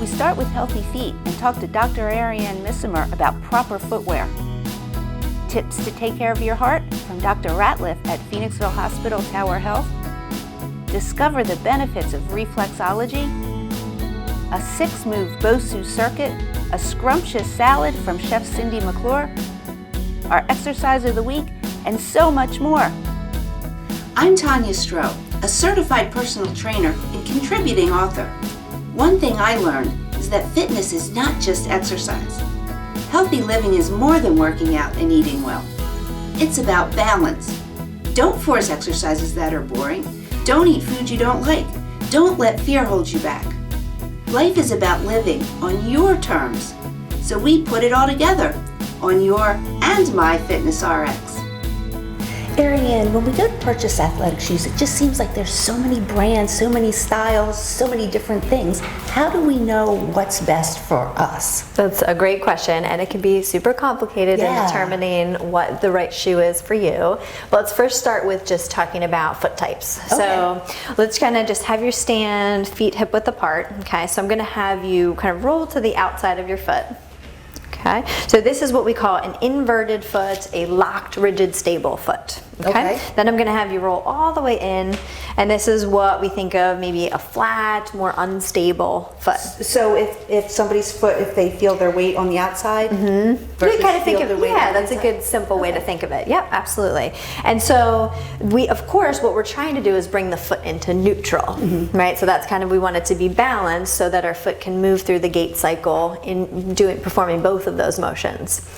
We start with healthy feet and talk to Dr. Ariane Missimer about proper footwear. Tips to take care of your heart from Dr. Ratliff at Phoenixville Hospital Tower Health. Discover the benefits of Reflexology. A 6-move Bosu circuit, a scrumptious salad from Chef Cindy McClure, our exercise of the week, and so much more. I'm Tanya Stroh, a certified personal trainer and contributing author. One thing I learned is that fitness is not just exercise. Healthy living is more than working out and eating well. It's about balance. Don't force exercises that are boring. Don't eat food you don't like. Don't let fear hold you back. Life is about living on your terms. So we put it all together on your and my Fitness RX. Ariane, when we go to purchase athletic shoes, it just seems like there's so many brands, so many styles, so many different things. How do we know what's best for us? That's a great question, and it can be super complicated in determining what the right shoe is for you. But let's first start with just talking about foot types. Okay. So let's kind of just have your stand, feet hip width apart. Okay, so I'm going to have you kind of roll to the outside of your foot. Okay, so this is what we call an inverted foot, a locked, rigid, stable foot. Okay. Then I'm going to have you roll all the way in, and this is what we think of maybe a flat, more unstable foot. So if somebody's foot, if they feel their weight on the outside, we kind of think of that's a good simple way to think of it. Yep, absolutely. And so we, of course, what we're trying to do is bring the foot into neutral, right? So that's kind of, we want it to be balanced so that our foot can move through the gait cycle in performing both of those motions.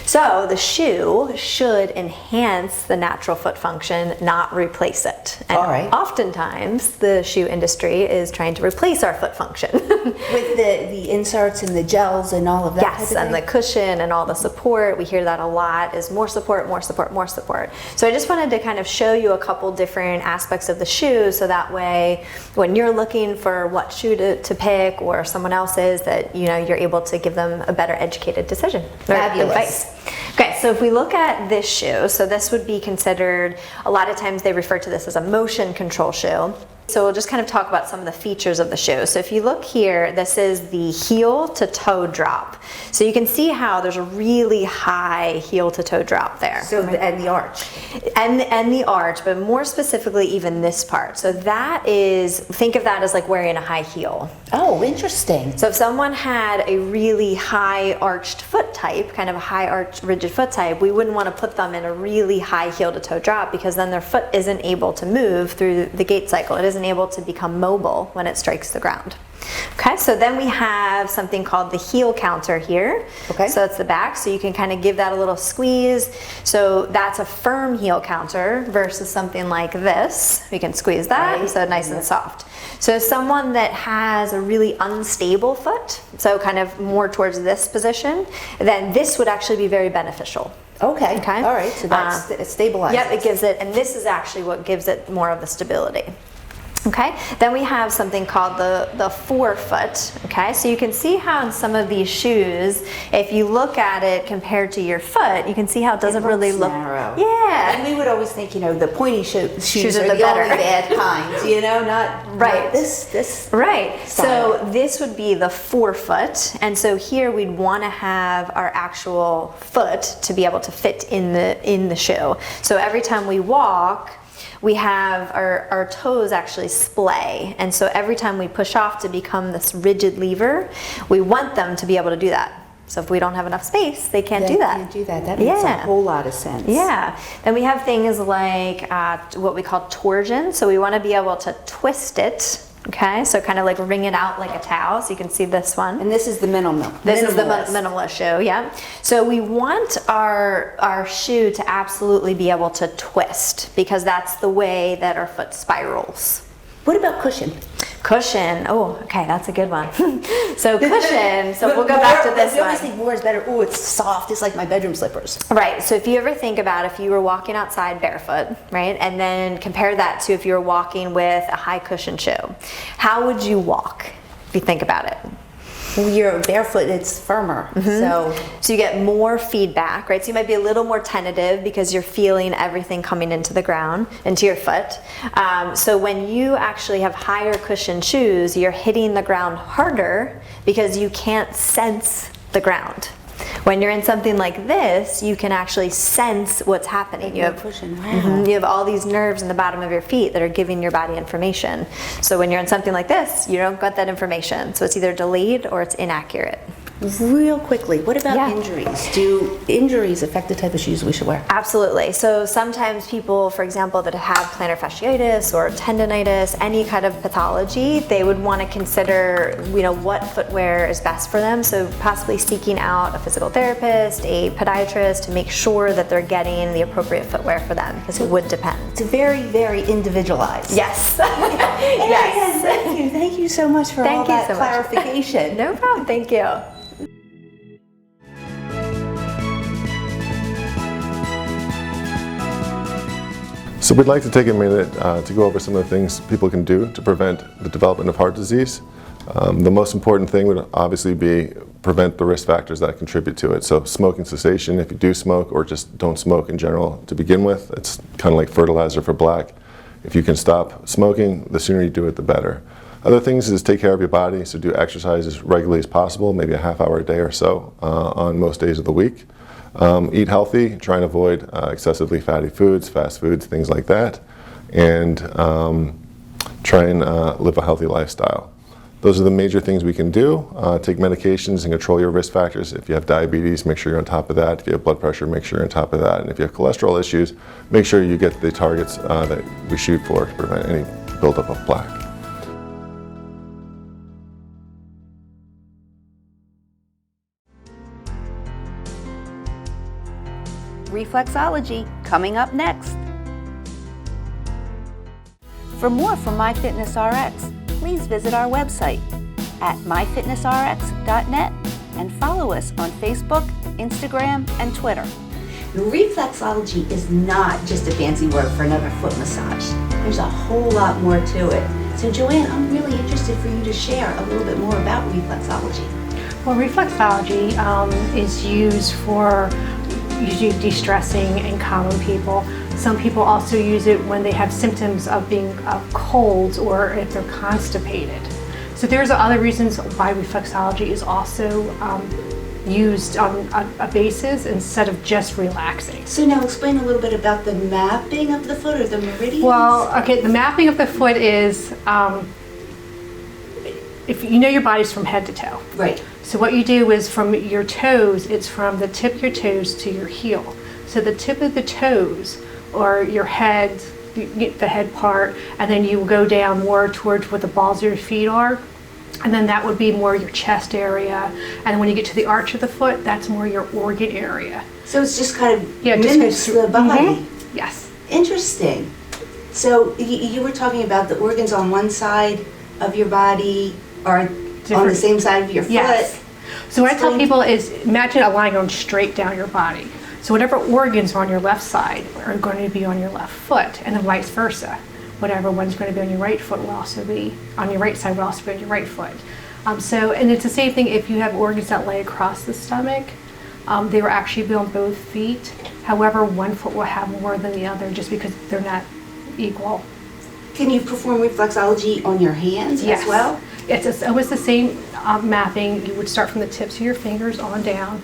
So the shoe should enhance the natural foot function, not replace it. And oftentimes the shoe industry is trying to replace our foot function. With the inserts and the gels and all of that. Yes, and the cushion and all the support. We hear that a lot, is more support, more support, more support. So I just wanted to kind of show you a couple different aspects of the shoe, so that way when you're looking for what shoe to pick, or someone else is, that you're able to give them a better educated decision. Fabulous. Okay, so if we look at this shoe, so this would be considered, a lot of times they refer to this as a motion control shoe. So we'll just kind of talk about some of the features of the shoe. So if you look here, this is the heel to toe drop. So you can see how there's a really high heel to toe drop there. So and the arch. And the arch, but more specifically even this part. So that is, think of that as like wearing a high heel. Oh, interesting. So if someone had a really high arched foot type, kind of a high arched rigid foot type, we wouldn't want to put them in a really high heel to toe drop, because then their foot isn't able to move through the gait cycle. It isn't able to become mobile when it strikes the ground. Okay, so then we have something called the heel counter here. Okay. So it's the back, so you can kind of give that a little squeeze. So that's a firm heel counter versus something like this. We can squeeze that, so nice and soft. So someone that has a really unstable foot, so kind of more towards this position, then this would actually be very beneficial. Okay. All right, so that's it stabilizes. Yep, it gives it, and this is actually what gives it more of the stability. Okay, then we have something called the forefoot. Okay, so you can see how in some of these shoes, if you look at it compared to your foot, you can see how it doesn't really look narrow. Yeah, and we would always think, the pointy shoes are the better. Only bad kinds, not this. Right. Style. So this would be the forefoot, and so here we'd want to have our actual foot to be able to fit in the shoe. So every time we walk, we have our toes actually splay, and so every time we push off to become this rigid lever, we want them to be able to do that. So if we don't have enough space, they can't do that. Can't do that. That makes a whole lot of sense. Yeah. Then we have things like what we call torsion. So we want to be able to twist it. Okay, so kind of like wring it out like a towel. So you can see this one. And this is the minimalist. This is the minimalist shoe, yeah. So we want our shoe to absolutely be able to twist, because that's the way that our foot spirals. What about cushion? Cushion, oh, okay, that's a good one. So cushion, so we'll go back to this one. I always think more is better. Oh, it's soft, it's like my bedroom slippers. Right, so if you ever think about if you were walking outside barefoot, right, and then compare that to if you were walking with a high cushion shoe, how would you walk if you think about it? When you're barefoot, it's firmer. So you get more feedback, right? So you might be a little more tentative because you're feeling everything coming into the ground, into your foot. So when you actually have higher cushion shoes, you're hitting the ground harder because you can't sense the ground. When you're in something like this, you can actually sense what's happening. You have you have all these nerves in the bottom of your feet that are giving your body information. So when you're in something like this, you don't get that information. So it's either delayed or it's inaccurate. real quickly, what about injuries? Do injuries affect the type of shoes we should wear? Absolutely. So sometimes people, for example, that have plantar fasciitis or tendonitis, any kind of pathology, they would want to consider, what footwear is best for them. So possibly seeking out a physical therapist, a podiatrist to make sure that they're getting the appropriate footwear for them, because it would depend. It's very, very individualized. Yes. Yes. Thank you. Thank you so much for all that clarification. No problem. Thank you. So we'd like to take a minute to go over some of the things people can do to prevent the development of heart disease. The most important thing would obviously be prevent the risk factors that contribute to it. So smoking cessation, if you do smoke, or just don't smoke in general to begin with. It's kind of like fertilizer for black. If you can stop smoking, the sooner you do it, the better. Other things is take care of your body, so do exercise as regularly as possible, maybe a half hour a day or so on most days of the week. Eat healthy, try and avoid excessively fatty foods, fast foods, things like that, and try and live a healthy lifestyle. Those are the major things we can do. Take medications and control your risk factors. If you have diabetes, make sure you're on top of that. If you have blood pressure, make sure you're on top of that. And if you have cholesterol issues, make sure you get the targets that we shoot for to prevent any buildup of plaque. Reflexology coming up next. For more from MyFitnessRx, please visit our website at myfitnessrx.net and follow us on Facebook, Instagram, and Twitter. Reflexology is not just a fancy word for another foot massage. There's a whole lot more to it. So Joanne, I'm really interested for you to share a little bit more about reflexology. Well, reflexology is used for usually de-stressing and calming people. Some people also use it when they have symptoms of being colds or if they're constipated. So there's other reasons why reflexology is also used on a basis instead of just relaxing. So now explain a little bit about the mapping of the foot or the meridians. Well, okay, the mapping of the foot is, if you know your body's from head to toe. Right. So what you do is from your toes, it's from the tip of your toes to your heel. So the tip of the toes, or your head, the head part, and then you go down more towards what the balls of your feet are, and then that would be more your chest area. And when you get to the arch of the foot, that's more your organ area. So it's just kind of just mimics the body. Mm-hmm. Yes. Interesting. So you were talking about the organs on one side of your body are on the same side of your foot. Yes. So what I tell people is imagine a line going straight down your body. So whatever organs are on your left side are going to be on your left foot, and then vice versa. Whatever one's going to be on your right foot will also be on your right side will also be on your right foot. And it's the same thing if you have organs that lay across the stomach. They will actually be on both feet. However, one foot will have more than the other just because they're not equal. Can you perform reflexology on your hands as well? It's always the same mapping. You would start from the tips of your fingers on down,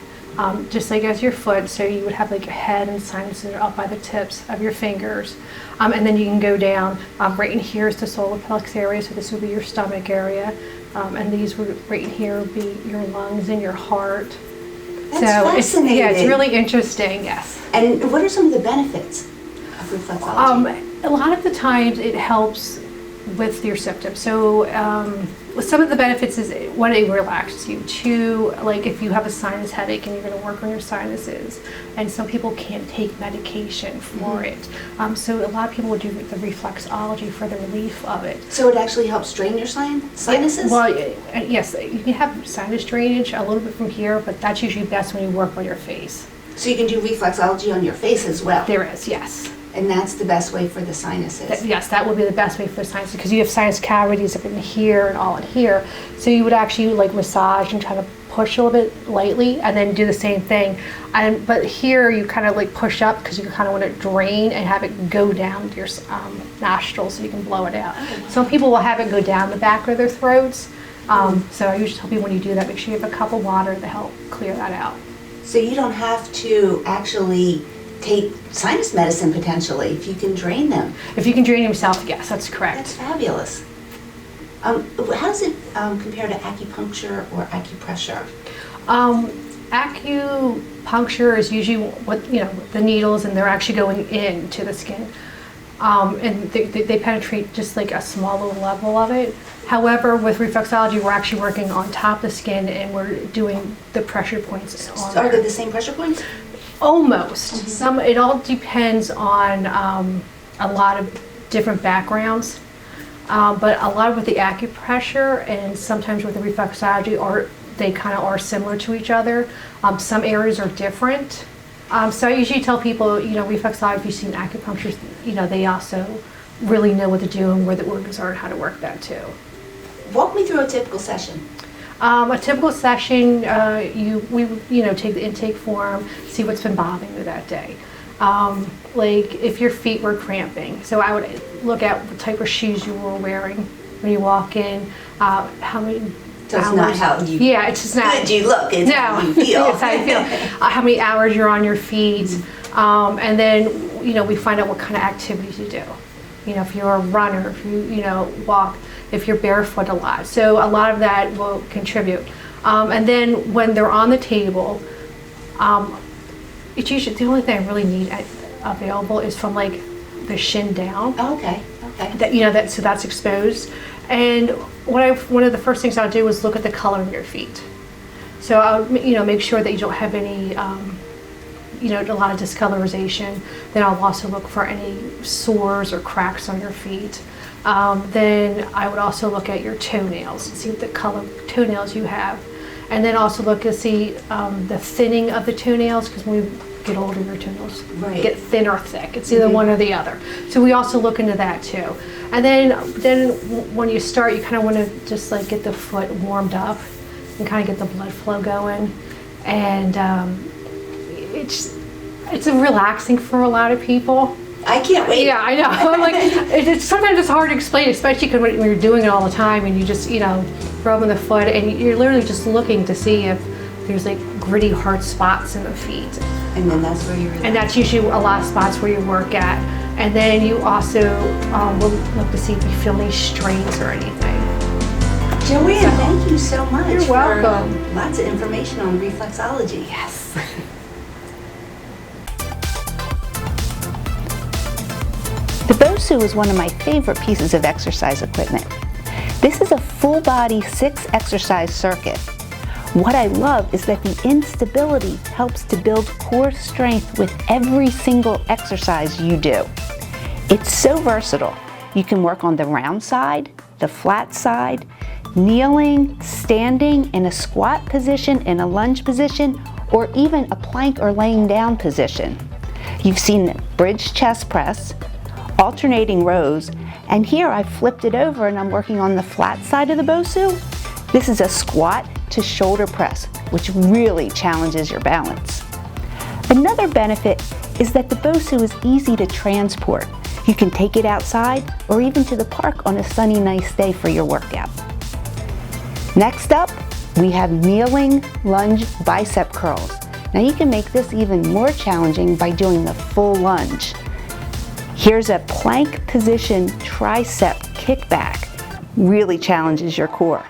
just like as your foot. So you would have like your head and sinuses are up by the tips of your fingers. And then you can go down. Right in here is the solar plexus area, so this would be your stomach area. And these would, right in here would be your lungs and your heart. That's fascinating. It's really interesting, yes. And what are some of the benefits of reflexology? A lot of the times it helps with your symptoms. So some of the benefits is one, it relaxes you. Two, like if you have a sinus headache and you're going to work on your sinuses, and some people can't take medication for it. So a lot of people will do the reflexology for the relief of it. So it actually helps drain your sinuses? Well, yes, you can have sinus drainage a little bit from here, but that's usually best when you work on your face. So you can do reflexology on your face as well? There is, yes. And that's the best way for the sinuses. Yes, that would be the best way for the sinuses, because you have sinus cavities up in here and all in here. So you would actually like massage and try to push a little bit lightly, and then do the same thing. But here you kind of like push up because you kind of want to drain and have it go down to your nostrils so you can blow it out. Some people will have it go down the back of their throats. So I usually tell people when you do that, make sure you have a cup of water to help clear that out. So you don't have to actually take sinus medicine potentially if you can drain them. If you can drain yourself, yes, that's correct. That's fabulous. How does it compare to acupuncture or acupressure? Acupuncture is usually the needles, and they're actually going into the skin, and they penetrate just like a small little level of it. However, with reflexology, we're actually working on top of the skin, and we're doing the pressure points on Are they the same pressure points? Almost. It all depends on a lot of different backgrounds. But a lot with the acupressure and sometimes with the reflexology they kind of are similar to each other. Some areas are different. So I usually tell people, reflexology, if you've seen acupuncture, they also really know what to do and where the organs are and how to work that too. Walk me through a typical session. A typical session, we take the intake form, see what's been bothering you that day. Like if your feet were cramping, so I would look at what type of shoes you were wearing when you walk in, how many So it's hours. not how you It's just not. good you look, it's how you feel. It's how you feel. How many hours you're on your feet, and then we find out what kind of activities you do. If you're a runner, if you walk, if you're barefoot a lot. So a lot of that will contribute. And then when they're on the table, it's usually the only thing I really need available is from like the shin down. Oh, okay. That so that's exposed. And one of the first things I'll do is look at the color of your feet. So I'll make sure that you don't have any a lot of discolorization. Then I'll also look for any sores or cracks on your feet. Then I would also look at your toenails and see what the color of toenails you have. And then also look to see the thinning of the toenails, because when we get older, your toenails get thin or thick. It's either one or the other. So we also look into that too. And then when you start, you kind of want to just like get the foot warmed up and kind of get the blood flow going. And it's relaxing for a lot of people. I can't wait. Yeah, I know. Like sometimes it's hard to explain, especially when you're doing it all the time and you just rubbing the foot and you're literally just looking to see if there's like gritty hard spots in the feet. And then that's where you relax. And that's usually a lot of spots where you work at. And then you also will look to see if you feel any strains or anything. Joanne, thank you so much. You're welcome. For, lots of information on reflexology. Yes. The Bosu is one of my favorite pieces of exercise equipment. This is a full body 6 exercise circuit. What I love is that the instability helps to build core strength with every single exercise you do. It's so versatile. You can work on the round side, the flat side, kneeling, standing, in a squat position, in a lunge position, or even a plank or laying down position. You've seen bridge chest press, alternating rows, and here I've flipped it over and I'm working on the flat side of the Bosu. This is a squat to shoulder press, which really challenges your balance. Another benefit is that the Bosu is easy to transport. You can take it outside or even to the park on a sunny, nice day for your workout. Next up, we have kneeling lunge bicep curls. Now you can make this even more challenging by doing the full lunge. Here's a plank position tricep kickback. Really challenges your core.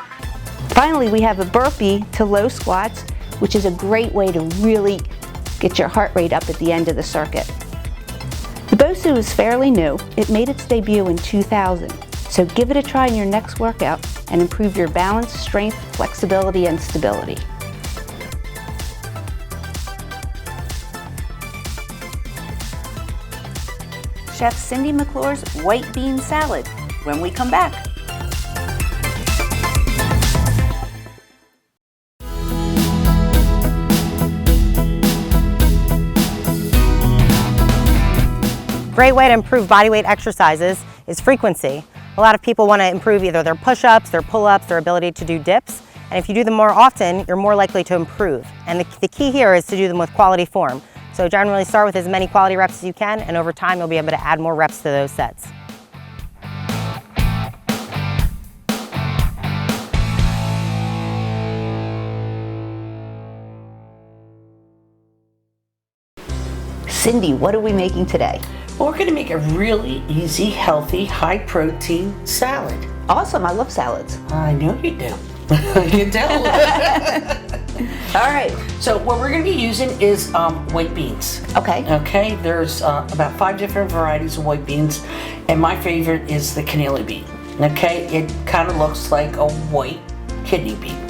Finally, we have a burpee to low squats, which is a great way to really get your heart rate up at the end of the circuit. The Bosu is fairly new. It made its debut in 2000. So give it a try in your next workout and improve your balance, strength, flexibility, and stability. Chef Cindy McClure's white bean salad when we come back. Great way to improve body weight exercises is frequency. A lot of people want to improve either their push-ups, their pull-ups, their ability to do dips. And if you do them more often, you're more likely to improve. And the key here is to do them with quality form. So generally start with as many quality reps as you can, and over time you'll be able to add more reps to those sets. Cindy, what are we making today? Well, we're going to make a really easy, healthy, high-protein salad. Awesome, I love salads. I know you do. I can tell. All right, so what we're going to be using is white beans. Okay. Okay, there's about 5 different varieties of white beans, and my favorite is the cannella bean. Okay, it kind of looks like a white kidney bean.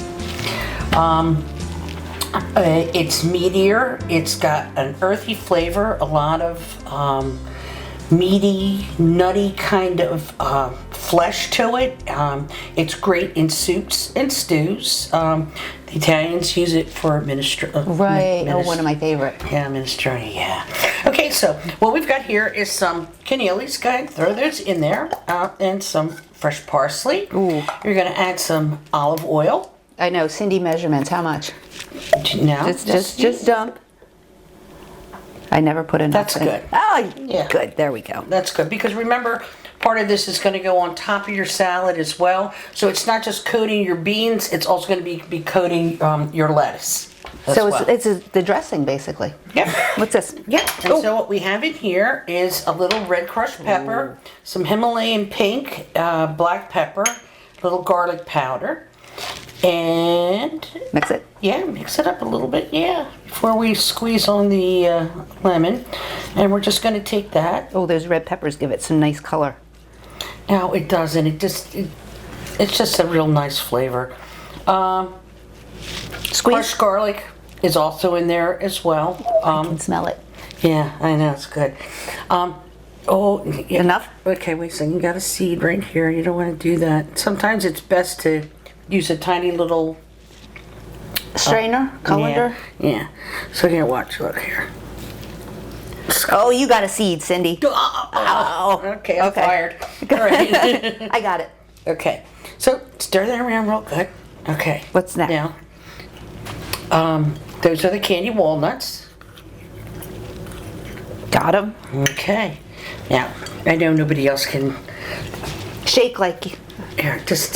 It's meatier, it's got an earthy flavor, a lot of meaty, nutty kind of flesh to it. It's great in soups and stews. The Italians use it for minestrone. Right, one of my favorite. Yeah, minestrone, yeah. Okay, so what we've got here is some cannellis. Go ahead and throw those in there, and some fresh parsley. Ooh. You're gonna add some olive oil. I know, Cindy measurements, how much? Now, Just dump. I never put enough. That's in. good. Oh, Yeah. good, there we go. That's good, because remember, part of this is going to go on top of your salad as well. So it's not just coating your beans, it's also going to be coating your lettuce as So well. it's the dressing, basically. Yep. What's this? Yep. And so what we have in here is a little red crushed pepper, some Himalayan pink black pepper, a little garlic powder, and Mix it. yeah, mix it up a little bit, yeah, before we squeeze on the lemon. And we're just going to take that. Oh, those red peppers give it some nice color. No, it doesn't. It's just a real nice flavor. Squeeze. Crushed garlic is also in there as well. I can smell it. Yeah, I know, it's good. Oh, yeah. Enough? Okay, wait a second. You got a seed right here. You don't want to do that. Sometimes it's best to use a tiny little Strainer, colander. Yeah. So here, watch. Look here. Oh, you got a seed, Cindy. Oh, okay, I'm fired. All right. I got it. Okay. So stir that around real good. Okay. What's next? Now, those are the candy walnuts. Got them. Okay. Now, I know nobody else can. Shake like. Here, just.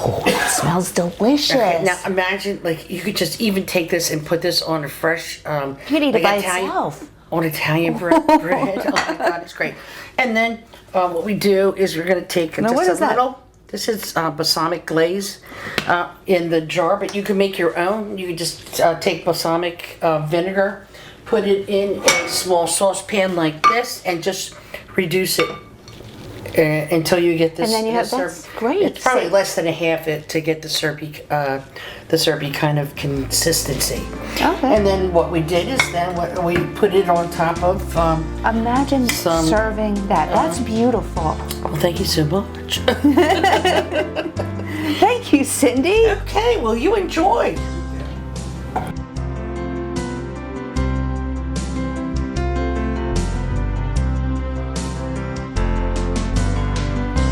Oh, it smells delicious. Okay, now imagine, like, you could just even take this and put this on a fresh. You could eat it by itself. On Italian bread. Oh my God, it's great. And then what we do is we're going to take Now, just what a is that? little. This is balsamic glaze in the jar, but you can make your own. You can just take balsamic vinegar, put it in a small saucepan like this, and just reduce it until you get this. And then you have, syrup. that's great. It's probably less than a half it to get the syrupy kind of consistency. Okay. And then what we did is then we put it on top of. Imagine serving that. That's beautiful. Well, thank you so much. Thank you, Cindy. Okay, well, you enjoy.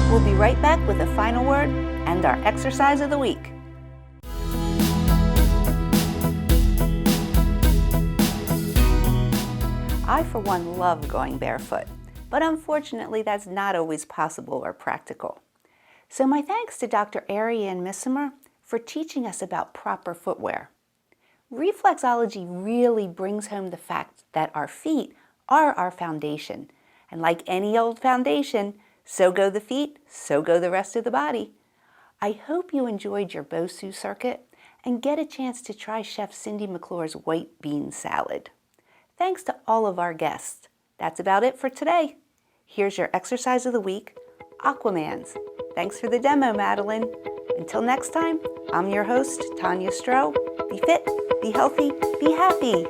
We'll be right back with a final word and our exercise of the week. I, for one, love going barefoot, but unfortunately that's not always possible or practical. So my thanks to Dr. Ariane Missimer for teaching us about proper footwear. Reflexology really brings home the fact that our feet are our foundation, and like any old foundation, so go the feet, so go the rest of the body. I hope you enjoyed your Bosu circuit and get a chance to try Chef Cindy McClure's white bean salad. Thanks to all of our guests. That's about it for today. Here's your exercise of the week, Aquamans. Thanks for the demo, Madeline. Until next time, I'm your host, Tanya Stroh. Be fit, be healthy, be happy.